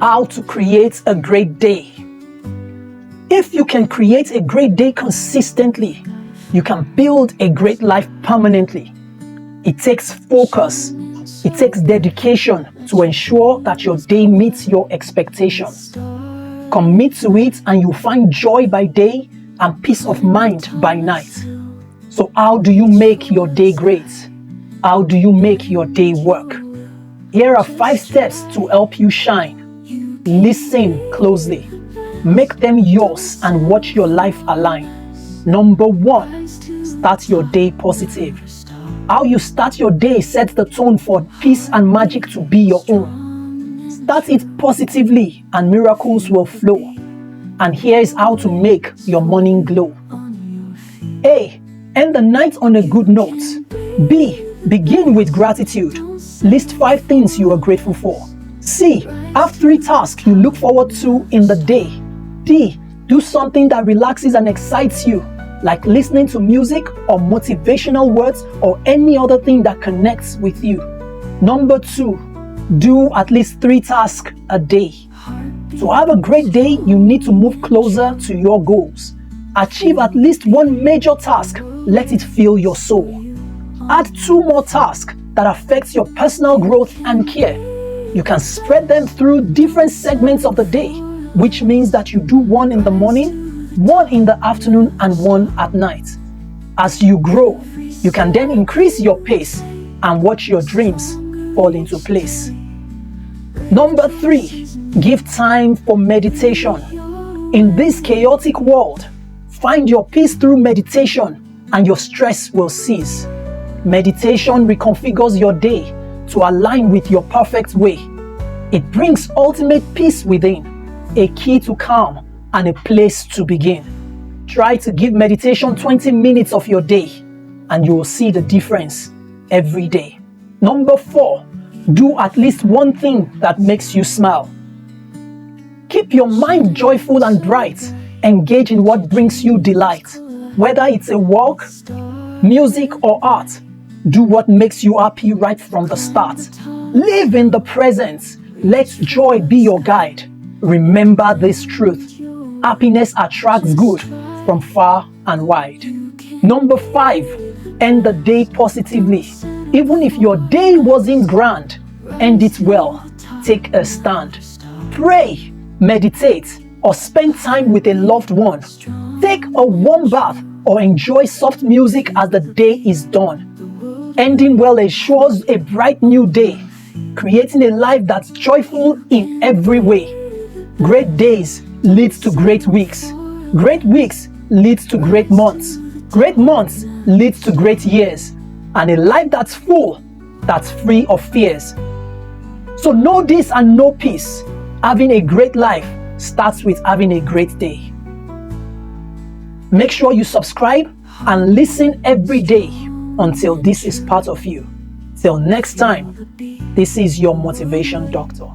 How to create a great day. If you can create a great day consistently, you can build a great life permanently. It takes focus. It takes dedication to ensure that your day meets your expectations. Commit to it and you'll find joy by day and peace of mind by night. So how do you make your day great? How do you make your day work? Here are 5 steps to help you shine. Listen closely. Make them yours and watch your life align. Number 1, start your day positive. How you start your day sets the tone for peace and magic to be your own. Start it positively and miracles will flow. And here is how to make your morning glow. A. End the night on a good note. B. Begin with gratitude. List 5 things you are grateful for. C. Have 3 tasks you look forward to in the day. D. Do something that relaxes and excites you, like listening to music or motivational words or any other thing that connects with you. Number 2, do at least 3 tasks a day. To have a great day, you need to move closer to your goals. Achieve at least 1 major task, let it fill your soul. Add 2 more tasks that affect your personal growth and care. You can spread them through different segments of the day, which means that you do 1 in the morning, 1 in the afternoon, and 1 at night. As you grow, you can then increase your pace and watch your dreams fall into place. Number 3, give time for meditation. In this chaotic world, find your peace through meditation and your stress will cease. Meditation reconfigures your day to align with your perfect way. It brings ultimate peace within, a key to calm and a place to begin. Try to give meditation 20 minutes of your day and you will see the difference every day. Number 4, do at least 1 thing that makes you smile. Keep your mind joyful and bright. Engage in what brings you delight. Whether it's a walk, music, or art, do what makes you happy right from the start. Live in the present. Let joy be your guide. Remember this truth: happiness attracts good from far and wide. Number 5, end the day positively. Even if your day wasn't grand, end it well. Take a stand. Pray, meditate, or spend time with a loved one. Take a warm bath or enjoy soft music as the day is done. Ending well ensures a bright new day, creating a life that's joyful in every way. Great days leads to great weeks. Great weeks leads to great months. Great months leads to great years. And a life that's full, that's free of fears. So know this and know peace. Having a great life starts with having a great day. Make sure you subscribe and listen every day until this is part of you. Till next time, this is your Motivation Doctor.